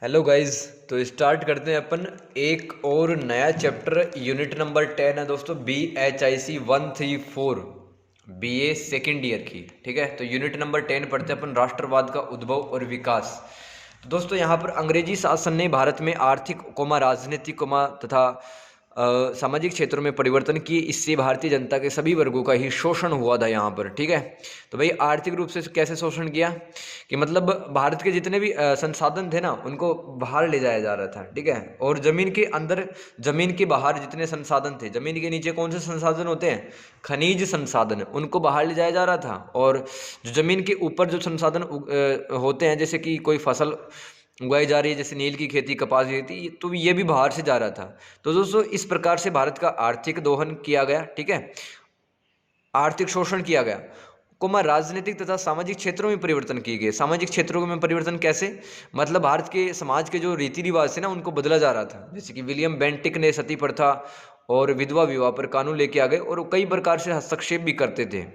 Hello guys. तो start करते हैं अपन एक और नया चैप्टर। यूनिट नंबर 10 है दोस्तों, BHIC 134 BA सेकेंड ईयर की। ठीक है, तो यूनिट नंबर 10 पढ़ते हैं अपन, राष्ट्रवाद का उद्भव और विकास। तो दोस्तों यहाँ पर अंग्रेजी शासन ने भारत में आर्थिक राजनीतिक तथा सामाजिक क्षेत्रों में परिवर्तन किए। इससे भारतीय जनता के सभी वर्गों का ही शोषण हुआ था यहाँ पर। ठीक है, तो भाई आर्थिक रूप से कैसे शोषण किया कि मतलब भारत के जितने भी संसाधन थे ना, उनको बाहर ले जाया जा रहा था। ठीक है, और जमीन के अंदर, जमीन के बाहर जितने संसाधन थे, जमीन के नीचे कौन से संसाधन होते हैं, खनिज संसाधन, उनको बाहर ले जाया जा रहा था। और जो जमीन के ऊपर जो संसाधन होते हैं, जैसे कि कोई फसल उगाई जा रही है, जैसे नील की खेती, कपास की खेती, तो ये भी बाहर से जा रहा था। तो दोस्तों इस प्रकार से भारत का आर्थिक दोहन किया गया। ठीक है, आर्थिक शोषण किया गया। राजनीतिक तथा सामाजिक क्षेत्रों में परिवर्तन किए गए। सामाजिक क्षेत्रों में परिवर्तन कैसे, मतलब भारत के समाज के जो रीति रिवाज थे ना, उनको बदला जा रहा था। जैसे कि विलियम बेंटिक ने सती प्रथा और विधवा विवाह पर कानून लेके आ गए, और कई प्रकार से हस्तक्षेप भी करते थे।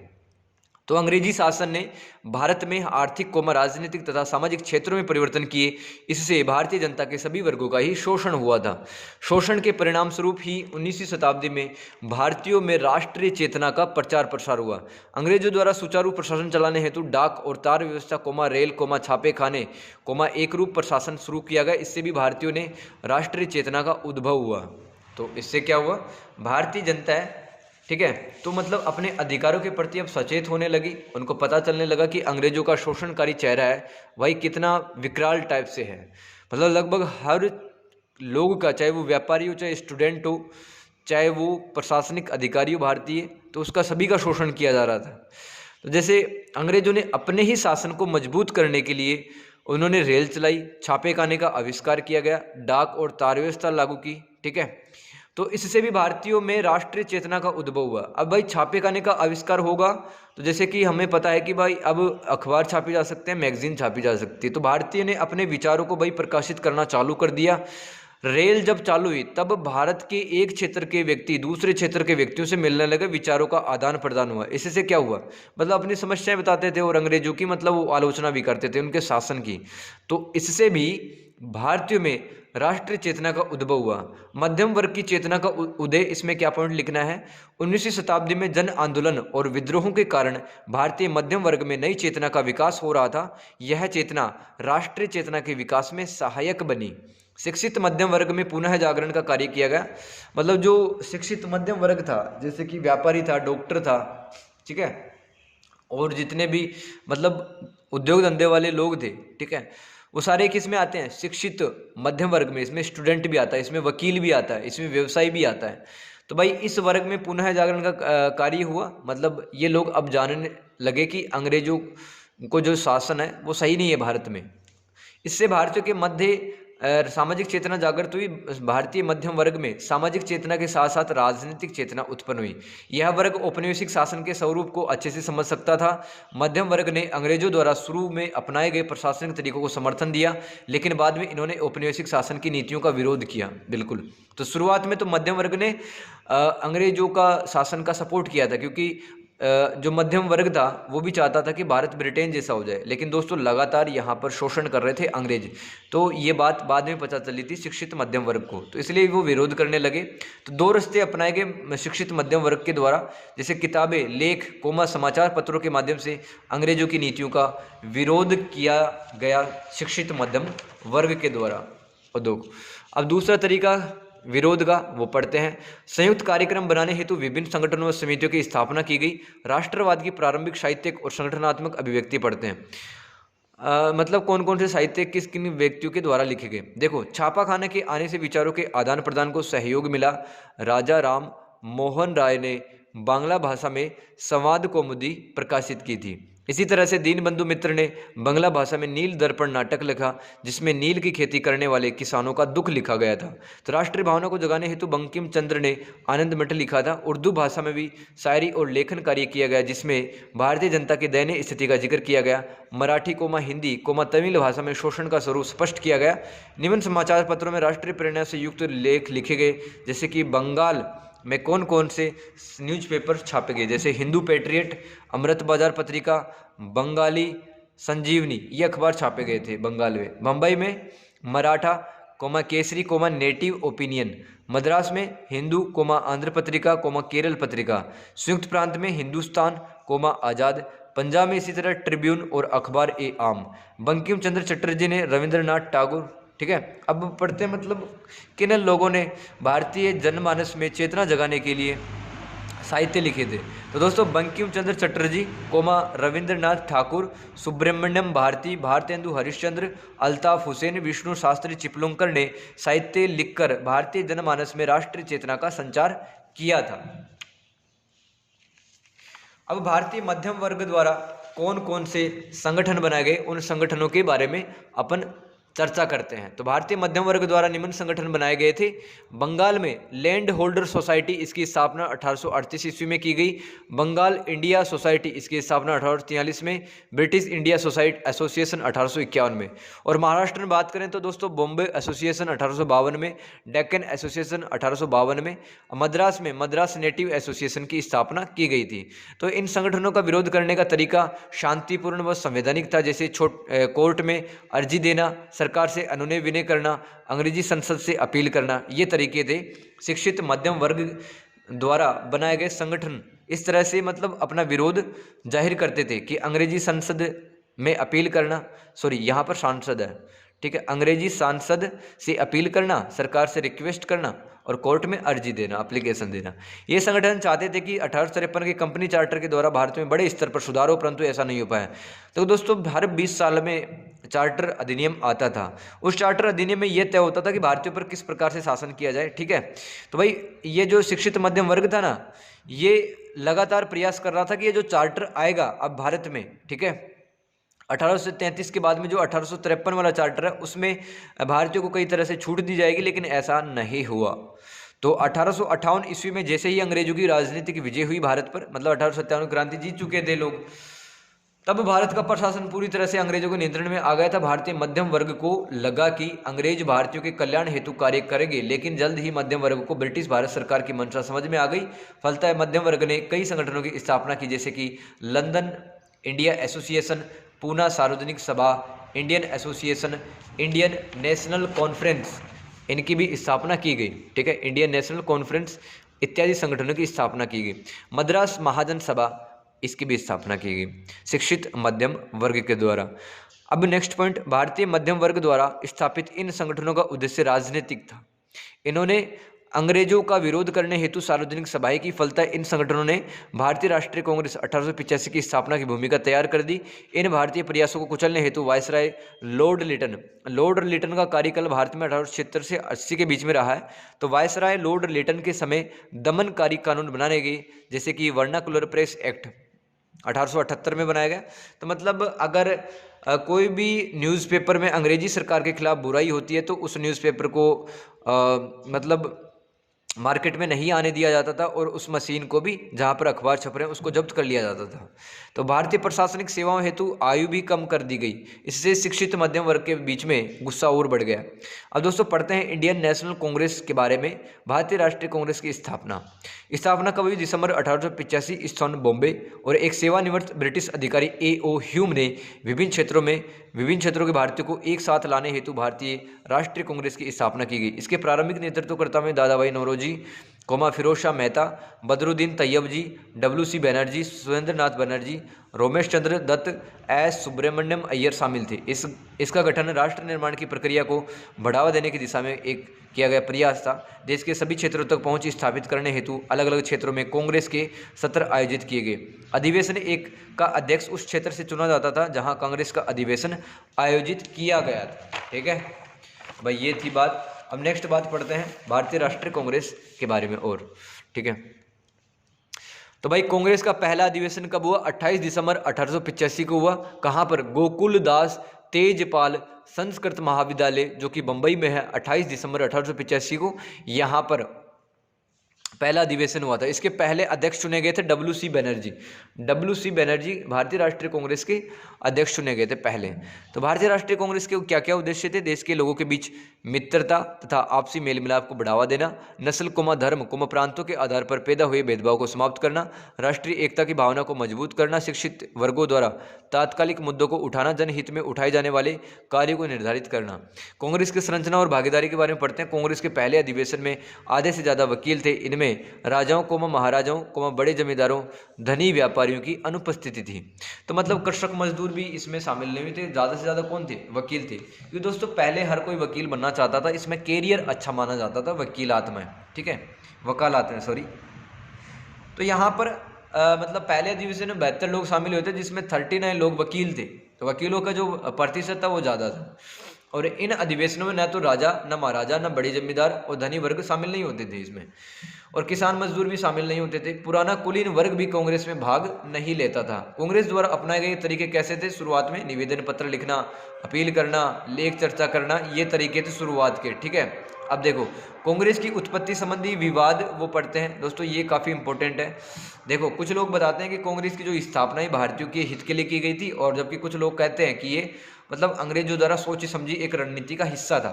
तो अंग्रेजी शासन ने भारत में आर्थिक राजनीतिक तथा सामाजिक क्षेत्रों में परिवर्तन किए। इससे भारतीय जनता के सभी वर्गों का ही शोषण हुआ था। शोषण के परिणाम स्वरूप ही 19वीं शताब्दी में भारतीयों में राष्ट्रीय चेतना का प्रचार प्रसार हुआ। अंग्रेजों द्वारा सुचारू प्रशासन चलाने हेतु डाक और तार व्यवस्था रेल छापे खाने एक रूप प्रशासन शुरू किया गया। इससे भी भारतीयों ने राष्ट्रीय चेतना का उद्भव हुआ। तो इससे क्या हुआ, भारतीय जनता है, ठीक है, तो मतलब अपने अधिकारों के प्रति अब सचेत होने लगी। उनको पता चलने लगा कि अंग्रेजों का शोषणकारी चेहरा है भाई कितना विकराल टाइप से है। मतलब लगभग हर लोग का, चाहे वो व्यापारी हो, चाहे स्टूडेंट हो, चाहे वो प्रशासनिक अधिकारी हो भारतीय, तो उसका सभी का शोषण किया जा रहा था। तो जैसे अंग्रेजों ने अपने ही शासन को मजबूत करने के लिए उन्होंने रेल चलाई, छापे खाने का आविष्कार किया गया, डाक और तार व्यवस्था लागू की। ठीक है, तो इससे भी भारतीयों में राष्ट्रीय चेतना का उद्भव हुआ। अब भाई छापे खाने का आविष्कार होगा, तो जैसे कि हमें पता है कि भाई अब अखबार छापी जा सकते हैं, मैगजीन छापी जा सकती है। तो भारतीय ने अपने विचारों को भाई प्रकाशित करना चालू कर दिया। रेल जब चालू हुई, तब भारत के एक क्षेत्र के व्यक्ति दूसरे क्षेत्र के व्यक्तियों से मिलने लगे, विचारों का आदान प्रदान हुआ। इससे क्या हुआ, मतलब अपनी समस्याएं बताते थे, और अंग्रेजों की मतलब वो आलोचना भी करते थे उनके शासन की। तो इससे भी भारतीयों में राष्ट्रीय चेतना का उद्भव हुआ। मध्यम वर्ग की चेतना का उदय, इसमें क्या पॉइंट लिखना है, 19वीं शताब्दी में जन आंदोलन और विद्रोहों के कारण भारतीय मध्यम वर्ग में नई चेतना का विकास हो रहा था। यह चेतना राष्ट्रीय चेतना के विकास में सहायक बनी। शिक्षित मध्यम वर्ग में पुनः जागरण का कार्य किया गया। मतलब जो शिक्षित मध्यम वर्ग था, जैसे कि व्यापारी था, डॉक्टर था, ठीक है, और जितने भी मतलब उद्योग धंधे वाले लोग थे, ठीक है, वो सारे किस में आते हैं, शिक्षित मध्यम वर्ग में। इसमें स्टूडेंट भी आता है, इसमें वकील भी आता है, इसमें व्यवसायी भी आता है। तो भाई इस वर्ग में पुनः जागरण का कार्य हुआ। मतलब ये लोग अब जानने लगे कि अंग्रेजों को जो शासन है वो सही नहीं है भारत में। इससे भारतीयों के मध्य सामाजिक चेतना जागृत हुई। भारतीय मध्यम वर्ग में सामाजिक चेतना के साथ साथ राजनीतिक चेतना उत्पन्न हुई। यह वर्ग औपनिवेशिक शासन के स्वरूप को अच्छे से समझ सकता था। मध्यम वर्ग ने अंग्रेजों द्वारा शुरू में अपनाए गए प्रशासनिक तरीकों को समर्थन दिया, लेकिन बाद में इन्होंने औपनिवेशिक शासन की नीतियों का विरोध किया। बिल्कुल, तो शुरुआत में तो मध्यम वर्ग ने अंग्रेजों का शासन का सपोर्ट किया था, क्योंकि जो मध्यम वर्ग था वो भी चाहता था कि भारत ब्रिटेन जैसा हो जाए। लेकिन दोस्तों लगातार यहाँ पर शोषण कर रहे थे अंग्रेज, तो ये बात बाद में पता चली थी शिक्षित मध्यम वर्ग को, तो इसलिए वो विरोध करने लगे। तो दो रास्ते अपनाए गए शिक्षित मध्यम वर्ग के द्वारा, जैसे किताबें, लेख, समाचार पत्रों के माध्यम से अंग्रेजों की नीतियों का विरोध किया गया शिक्षित मध्यम वर्ग के द्वारा। उद्योग, अब दूसरा तरीका विरोध का वो पढ़ते हैं। संयुक्त कार्यक्रम बनाने हेतु विभिन्न संगठनों व समितियों की स्थापना की गई। राष्ट्रवाद की प्रारंभिक साहित्यिक और संगठनात्मक अभिव्यक्ति पढ़ते हैं। मतलब कौन कौन से साहित्य किस किन व्यक्तियों के द्वारा लिखे गए। देखो, छापाखाने के आने से विचारों के आदान प्रदान को सहयोग मिला। राजा राम मोहन राय ने बांग्ला भाषा में संवाद कौमुदी प्रकाशित की थी। इसी तरह से दीनबंधु मित्र ने बांग्ला भाषा में नील दर्पण नाटक लिखा, जिसमें नील की खेती करने वाले किसानों का दुख लिखा गया था। तो राष्ट्रीय भावना को जगाने हेतु बंकिम चंद्र ने आनंद मठ लिखा था। उर्दू भाषा में भी शायरी और लेखन कार्य किया गया, जिसमें भारतीय जनता की दयनीय स्थिति का जिक्र किया गया। मराठी हिंदी तमिल भाषा में शोषण का स्वरूप स्पष्ट किया गया। निम्न समाचार पत्रों में राष्ट्रीय प्रेरणा से युक्त लेख लिखे गए, जैसे कि बंगाल में कौन कौन से न्यूज़पेपर छापे गए, जैसे हिंदू पैट्रियट, अमृत बाजार पत्रिका, बंगाली संजीवनी, ये अखबार छापे गए थे बंगाल में। बम्बई में Maratha comma Kesari comma native opinion, Madras में हिंदू कोमा आंध्र पत्रिका कोमा केरल पत्रिका, संयुक्त प्रांत में हिंदुस्तान कोमा आज़ाद, पंजाब में इसी तरह ट्रिब्यून और अखबार ए आम। बंकिम चंद्र चटर्जी ने रविंद्रनाथ टैगोर, ठीक है। अब पढ़ते हैं मतलब किन लोगों ने भारतीय जनमानस में चेतना जगाने के लिए साहित्य लिखे थे। तो दोस्तों बंकिम चंद्र चटर्जी कोमा रविंद्रनाथ ठाकुर, सुब्रमण्यम भारती, भारतेंदु हरिश्चंद्र, अल्ताफ हुसैन, विष्णु शास्त्री चिपलुंकर ने साहित्य लिखकर भारतीय जनमानस में राष्ट्रीय चेतना का संचार किया था। अब भारतीय मध्यम वर्ग द्वारा कौन कौन से संगठन बनाए गए, उन संगठनों के बारे में अपन चर्चा करते हैं। तो भारतीय मध्यम वर्ग द्वारा निम्न संगठन बनाए गए थे। बंगाल में लैंड होल्डर सोसाइटी, इसकी स्थापना 1838 ईस्वी में की गई। बंगाल इंडिया सोसाइटी, इसकी स्थापना 1843 में। ब्रिटिश इंडिया सोसाइटी एसोसिएशन 1851 में। और महाराष्ट्र में बात करें तो दोस्तों बॉम्बे एसोसिएशन 1852 में, डेक्कन एसोसिएशन 1852 में, मद्रास में मद्रास नेटिव एसोसिएशन की स्थापना की गई थी। तो इन संगठनों का विरोध करने का तरीका शांतिपूर्ण व संवैधानिक था, जैसे कोर्ट में अर्जी देना, सरकार से अनुनय विनय करना, अंग्रेजी संसद से अपील करना, ये तरीके थे शिक्षित मध्यम वर्ग द्वारा बनाए गए संगठन। इस तरह से मतलब अपना विरोध जाहिर करते थे कि अंग्रेजी संसद में अपील करना, सॉरी यहाँ पर सांसद है, ठीक है, अंग्रेजी सांसद से अपील करना, सरकार से रिक्वेस्ट करना और कोर्ट में अर्जी देना, एप्लीकेशन देना। ये संगठन चाहते थे कि 1853 के कंपनी चार्टर के द्वारा भारत में बड़े स्तर पर सुधार हो, परंतु ऐसा नहीं हो पाया। तो दोस्तों हर 20 साल में चार्टर अधिनियम आता था। उस चार्टर अधिनियम में यह तय होता था कि भारतीयों पर किस प्रकार से शासन किया जाए, ठीक है। तो भाई ये जो शिक्षित मध्यम वर्ग था ना, ये लगातार प्रयास कर रहा था कि ये जो चार्टर आएगा अब भारत में, ठीक है, 1833 के बाद में जो 1853 वाला चार्टर है उसमें भारतीयों को कई तरह से छूट दी जाएगी, लेकिन ऐसा नहीं हुआ। तो 1858 ईस्वी में जैसे ही अंग्रेजों की राजनीतिक विजय हुई भारत पर, मतलब 1857 क्रांति जीत चुके थे लोग, तब भारत का प्रशासन पूरी तरह से अंग्रेजों के नियंत्रण में आ गया था। भारतीय मध्यम वर्ग को लगा कि अंग्रेज भारतीयों के कल्याण हेतु कार्य करेंगे, लेकिन जल्द ही मध्यम वर्ग को ब्रिटिश भारत सरकार की मंशा समझ में आ गई। फलतः मध्यम वर्ग ने कई संगठनों की स्थापना की, जैसे कि लंदन इंडिया एसोसिएशन, पूना सार्वजनिक सभा, Indian association, Indian national conference, इनकी भी स्थापना की गई, ठीक है, इंडियन नेशनल कॉन्फ्रेंस इत्यादि संगठनों की स्थापना की गई। मद्रास महाजन सभा, इसकी भी स्थापना की गई शिक्षित मध्यम वर्ग के द्वारा। अब नेक्स्ट पॉइंट, भारतीय मध्यम वर्ग द्वारा स्थापित इन संगठनों का उद्देश्य राजनीतिक था। इन्होंने अंग्रेजों का विरोध करने हेतु सार्वजनिक सभाएं की। फलतः इन संगठनों ने भारतीय राष्ट्रीय कांग्रेस 1885 की स्थापना की भूमिका तैयार कर दी। इन भारतीय प्रयासों को कुचलने हेतु वायसराय लॉर्ड लिटन का कार्यकाल भारत में 1876 से 80 के बीच में रहा है। तो वायसराय लॉर्ड लिटन के समय दमनकारी कानून बनाने गए, जैसे कि वर्नाकुलर प्रेस एक्ट 1878 में बनाया गया। तो मतलब अगर कोई भी न्यूज़पेपर में अंग्रेजी सरकार के खिलाफ बुराई होती है तो उस न्यूज़पेपर को मतलब मार्केट में नहीं आने दिया जाता था, और उस मशीन को भी जहाँ पर अखबार छप रहे हैं उसको जब्त कर लिया जाता था। तो भारतीय प्रशासनिक सेवाओं हेतु आयु भी कम कर दी गई। इससे शिक्षित मध्यम वर्ग के बीच में गुस्सा और बढ़ गया। अब दोस्तों पढ़ते हैं इंडियन नेशनल कांग्रेस के बारे में। भारतीय राष्ट्रीय कांग्रेस की स्थापना कब हुई? दिसंबर 1885 स्थान बॉम्बे। और एक सेवानिवृत्त ब्रिटिश अधिकारी A.O. ह्यूम ने विभिन्न क्षेत्रों के भारतीयों को एक साथ लाने हेतु भारतीय राष्ट्रीय कांग्रेस की स्थापना की गई। इसके प्रारंभिक नेतृत्वकर्ता में दादा भाई नौरोजी, फिरोज शाह मेहता, बदरुद्दीन तैयब जी, W.C. बनर्जी, सुरेंद्र नाथ बनर्जी, रोमेश चंद्र दत्त, S. सुब्रमण्यम अय्यर शामिल थे। इसका गठन राष्ट्र निर्माण की प्रक्रिया को बढ़ावा देने की दिशा में एक किया गया प्रयास था। देश के सभी क्षेत्रों तक पहुंच स्थापित करने हेतु अलग अलग क्षेत्रों में कांग्रेस के सत्र आयोजित किए गए। अधिवेशन एक का अध्यक्ष उस क्षेत्र से चुना जाता था जहां कांग्रेस का अधिवेशन आयोजित किया गया था। ठीक है भाई, ये थी बात। अब नेक्स्ट बात पढ़ते हैं भारतीय राष्ट्रीय कांग्रेस के बारे में और। ठीक है, तो भाई कांग्रेस का पहला अधिवेशन कब हुआ? 28 दिसंबर 1885 को हुआ। कहाँ पर? गोकुल दास तेजपाल संस्कृत महाविद्यालय, जो कि बंबई में है। 28 दिसंबर 1885 को यहाँ पर पहला अधिवेशन हुआ था। इसके पहले अध्यक्ष चुने गए थे W.C. बनर्जी। W.C. बनर्जी भारतीय राष्ट्रीय कांग्रेस के अध्यक्ष चुने गए थे पहले। तो भारतीय राष्ट्रीय कांग्रेस के क्या क्या उद्देश्य थे? देश के लोगों के बीच मित्रता तथा आपसी मेल मिलाप को बढ़ावा देना, नस्ल धर्म प्रांतों के आधार पर पैदा हुए भेदभाव को समाप्त करना, राष्ट्रीय एकता की भावना को मजबूत करना, शिक्षित वर्गों द्वारा तात्कालिक मुद्दों को उठाना, जनहित में उठाए जाने वाले कार्यों को निर्धारित करना। कांग्रेस की संरचना और भागीदारी के बारे में पढ़ते हैं। कांग्रेस के पहले अधिवेशन में आधे से ज्यादा वकील थे। इनमें राजाओं महाराजाओं बड़े जमींदारों धनी व्यापारियों की अनुपस्थिति थी। तो मतलब कृषक मजदूर भी इसमें शामिल नहीं थे। ज्यादा से ज्यादा कौन थे? वकील थे। क्योंकि दोस्तों पहले हर कोई वकील बनना चाहता था, इसमें कैरियर अच्छा माना जाता था वकीलात में, ठीक है, वकालत में, सॉरी। तो यहाँ पर मतलब पहले अधिवेशन में 72 लोग शामिल हुए थे, जिसमें 39 लोग वकील थे। तो वकीलों का जो प्रतिशत था वो ज़्यादा था। और इन अधिवेशनों में न तो राजा, न महाराजा, न बड़े जमींदार और धनी वर्ग शामिल नहीं होते थे इसमें, और किसान मजदूर भी शामिल नहीं होते थे। पुराना कुलीन वर्ग भी कांग्रेस में भाग नहीं लेता था। कांग्रेस द्वारा अपनाए गए तरीके कैसे थे? शुरुआत में निवेदन पत्र लिखना, अपील करना, लेख चर्चा करना, ये तरीके थे शुरुआत के, ठीक है। अब देखो कांग्रेस की उत्पत्ति संबंधी विवाद वो पढ़ते हैं दोस्तों, ये काफ़ी इंपॉर्टेंट है। देखो कुछ लोग बताते हैं कि कांग्रेस की जो स्थापना है भारतीयों के हित के लिए की गई थी, और जबकि कुछ लोग कहते हैं कि ये मतलब अंग्रेजों द्वारा सोची समझी एक रणनीति का हिस्सा था।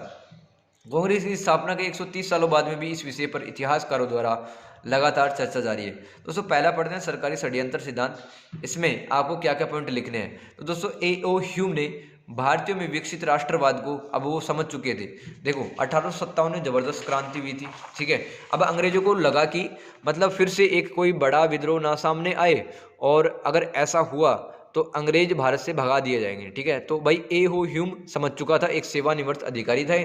कांग्रेस की स्थापना के 130 सालों बाद में भी इस विषय पर इतिहासकारों द्वारा लगातार चर्चा जारी है। दोस्तों पहला पढ़ते हैं सरकारी षड्यंत्र सिद्धांत। इसमें आपको क्या क्या पॉइंट लिखने हैं? तो दोस्तों A.O. ह्यूम ने भारतीयों में विकसित राष्ट्रवाद को अब वो समझ चुके थे। देखो 1857 में जबरदस्त क्रांति हुई थी, ठीक है। अब अंग्रेजों को लगा कि मतलब फिर से एक कोई बड़ा विद्रोह ना सामने आए, और अगर ऐसा हुआ तो अंग्रेज भारत से भगा दिए जाएंगे, ठीक है। तो भाई A.O. ह्यूम समझ चुका था, एक सेवानिवृत्त अधिकारी था,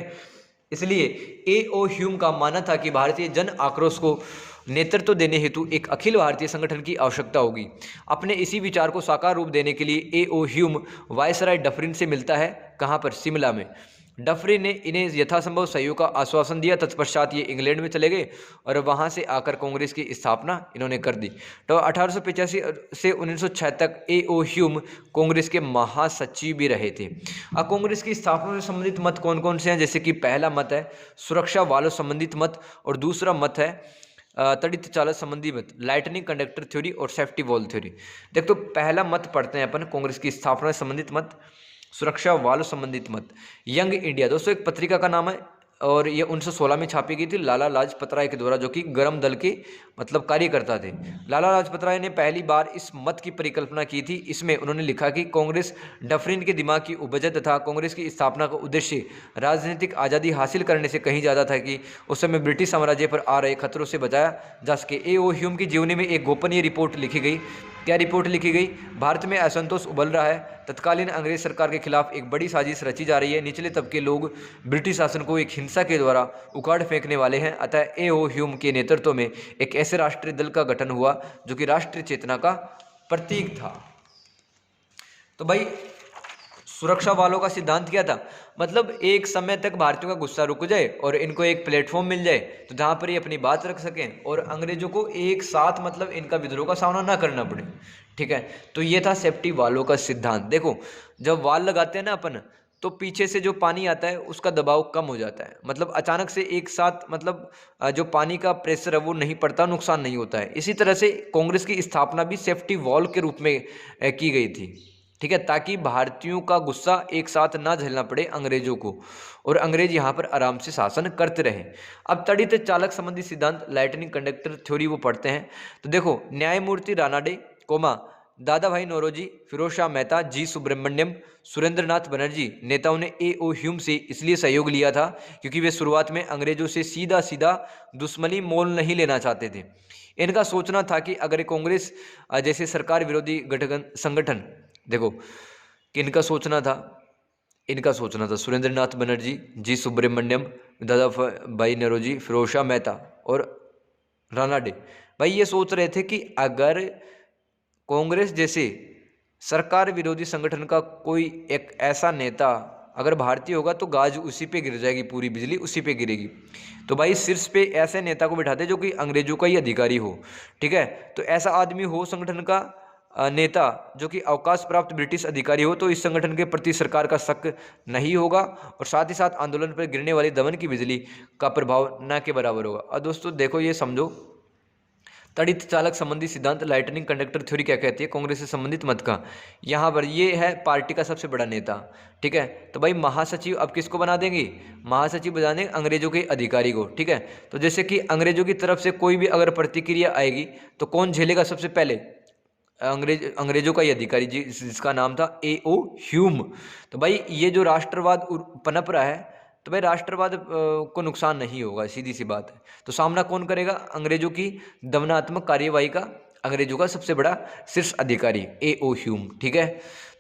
इसलिए A.O. ह्यूम का मानना था कि भारतीय जन आक्रोश को नेतृत्व देने हेतु एक अखिल भारतीय संगठन की आवश्यकता होगी। अपने इसी विचार को साकार रूप देने के लिए A.O. ह्यूम वायसराय डफरिन से मिलता है। कहाँ पर? शिमला में। डफरिन ने इन्हें यथासंभव सहयोग का आश्वासन दिया। तत्पश्चात ये इंग्लैंड में चले गए और वहाँ से आकर कांग्रेस की स्थापना इन्होंने कर दी। तो 1885 से 1906 तक A.O. ह्यूम कांग्रेस के महासचिव भी रहे थे। अब कांग्रेस की स्थापना से संबंधित मत कौन कौन से हैं? जैसे कि पहला मत है सुरक्षा वालों संबंधित मत, और दूसरा मत है तड़ित चालक संबंधी मत, लाइटनिंग कंडक्टर थ्योरी और सेफ्टी वॉल थ्योरी। देख तो पहला मत पढ़ते हैं अपन, कांग्रेस की स्थापना से संबंधित मत, सुरक्षा वालों संबंधित मत। यंग इंडिया दोस्तों एक पत्रिका का नाम है, और ये 1916 में छापी गई थी लाला लाजपत राय के द्वारा, जो कि गर्म दल के मतलब कार्यकर्ता थे। लाला लाजपत राय ने पहली बार इस मत की परिकल्पना की थी। इसमें उन्होंने लिखा कि कांग्रेस डफरिन के दिमाग की उपज तथा कांग्रेस की स्थापना का उद्देश्य राजनीतिक आज़ादी हासिल करने से कहीं ज़्यादा था कि उस समय ब्रिटिश साम्राज्य पर आ रहे खतरों से बचाया जा सके। A.O. ह्यूम की जीवनी में एक गोपनीय रिपोर्ट लिखी गई। क्या रिपोर्ट लिखी गई? भारत में असंतोष उबल रहा है, तत्कालीन अंग्रेज सरकार के खिलाफ एक बड़ी साजिश रची जा रही है, निचले तबके लोग ब्रिटिश शासन को एक हिंसा के द्वारा उखाड़ फेंकने वाले हैं। अतः A.O. ह्यूम के नेतृत्व में एक ऐसे राष्ट्रीय दल का गठन हुआ जो कि राष्ट्रीय चेतना का प्रतीक था। तो भाई सुरक्षा वालों का सिद्धांत क्या था? मतलब एक समय तक भारतीयों का गुस्सा रुक जाए और इनको एक प्लेटफॉर्म मिल जाए तो जहाँ पर ये अपनी बात रख सकें और अंग्रेजों को एक साथ मतलब इनका विद्रोह का सामना ना करना पड़े, ठीक है। तो ये था सेफ्टी वालों का सिद्धांत। देखो जब वाल लगाते हैं ना अपन, तो पीछे से जो पानी आता है उसका दबाव कम हो जाता है, मतलब अचानक से एक साथ मतलब जो पानी का प्रेशर है वो नहीं पड़ता, नुकसान नहीं होता है। इसी तरह से कांग्रेस की स्थापना भी सेफ्टी वॉल के रूप में की गई थी, ठीक है, ताकि भारतीयों का गुस्सा एक साथ ना झेलना पड़े अंग्रेजों को और अंग्रेज यहाँ पर आराम से शासन करते रहे। अब तड़ित चालक संबंधी सिद्धांत, लाइटनिंग कंडक्टर थ्योरी वो पढ़ते हैं। तो देखो न्यायमूर्ति रानाडे दादा भाई नौरोजी, फिरोज शाह मेहता, जी सुब्रमण्यम, सुरेंद्रनाथ बनर्जी नेताओं ने A.O. ह्यूम से इसलिए सहयोग लिया था क्योंकि वे शुरुआत में अंग्रेजों से सीधा सीधा दुश्मनी मोल नहीं लेना चाहते थे। इनका सोचना था कि अगर कांग्रेस जैसे सरकार विरोधी संगठन, देखो किनका सोचना था, इनका सोचना था सुरेंद्रनाथ बनर्जी, जी सुब्रमण्यम, दादा भाई नौरोजी, फिरोज शाह मेहता और रानाडे। भाई ये सोच रहे थे कि अगर कांग्रेस जैसे सरकार विरोधी संगठन का कोई एक ऐसा नेता अगर भारतीय होगा तो गाज उसी पे गिर जाएगी, पूरी बिजली उसी पे गिरेगी। तो भाई शीर्ष पे ऐसे नेता को बिठाते जो कि अंग्रेजों का ही अधिकारी हो, ठीक है। तो ऐसा आदमी हो संगठन का नेता जो कि अवकाश प्राप्त ब्रिटिश अधिकारी हो, तो इस संगठन के प्रति सरकार का शक नहीं होगा और साथ ही साथ आंदोलन पर गिरने वाली दमन की बिजली का प्रभाव न के बराबर होगा। और दोस्तों देखो ये समझो, तड़ित चालक संबंधी सिद्धांत लाइटनिंग कंडक्टर थ्योरी क्या कहती है? कांग्रेस से संबंधित मत का। यहाँ पर ये है पार्टी का सबसे बड़ा नेता, ठीक है। तो भाई महासचिव अब किसको बना देंगे? महासचिव बना देंगे अंग्रेजों के अधिकारी को, ठीक है। तो जैसे कि अंग्रेजों की तरफ से कोई भी अगर प्रतिक्रिया आएगी तो कौन झेलेगा सबसे पहले? अंग्रेजों का ही अधिकारी जिसका नाम था A.O. ह्यूम। तो भाई ये जो राष्ट्रवाद पनप रहा है, तो भाई राष्ट्रवाद को नुकसान नहीं होगा, सीधी सी बात है। तो सामना कौन करेगा? अंग्रेजों की दमनात्मक कार्यवाही का अंग्रेजों का सबसे बड़ा शीर्ष अधिकारी A.O. ह्यूम, ठीक है।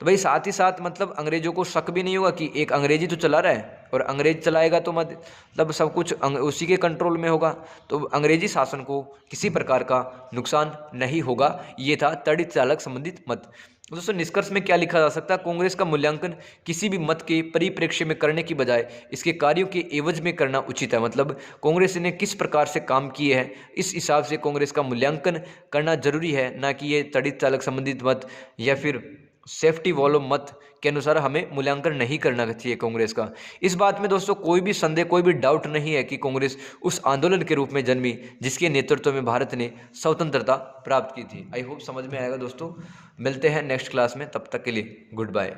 तो भाई साथ ही साथ मतलब अंग्रेजों को शक भी नहीं होगा कि एक अंग्रेजी तो चला रहा है, और अंग्रेज चलाएगा तो मतलब सब कुछ उसी के कंट्रोल में होगा, तो अंग्रेजी शासन को किसी प्रकार का नुकसान नहीं होगा। ये था तड़ित चालक संबंधित मत। दोस्तों निष्कर्ष में क्या लिखा जा सकता है? कांग्रेस का मूल्यांकन किसी भी मत के परिप्रेक्ष्य में करने की बजाय इसके कार्यों के एवज में करना उचित है। मतलब कांग्रेस ने किस प्रकार से काम किए हैं, इस हिसाब से कांग्रेस का मूल्यांकन करना जरूरी है, ना कि ये तड़ित चालक संबंधित मत या फिर सेफ्टी वॉल्व मत के अनुसार हमें मूल्यांकन नहीं करना चाहिए कांग्रेस का। इस बात में दोस्तों कोई भी संदेह, कोई भी डाउट नहीं है कि कांग्रेस उस आंदोलन के रूप में जन्मी जिसके नेतृत्व में भारत ने स्वतंत्रता प्राप्त की थी। आई होप समझ में आएगा दोस्तों। मिलते हैं नेक्स्ट क्लास में, तब तक के लिए गुड बाय।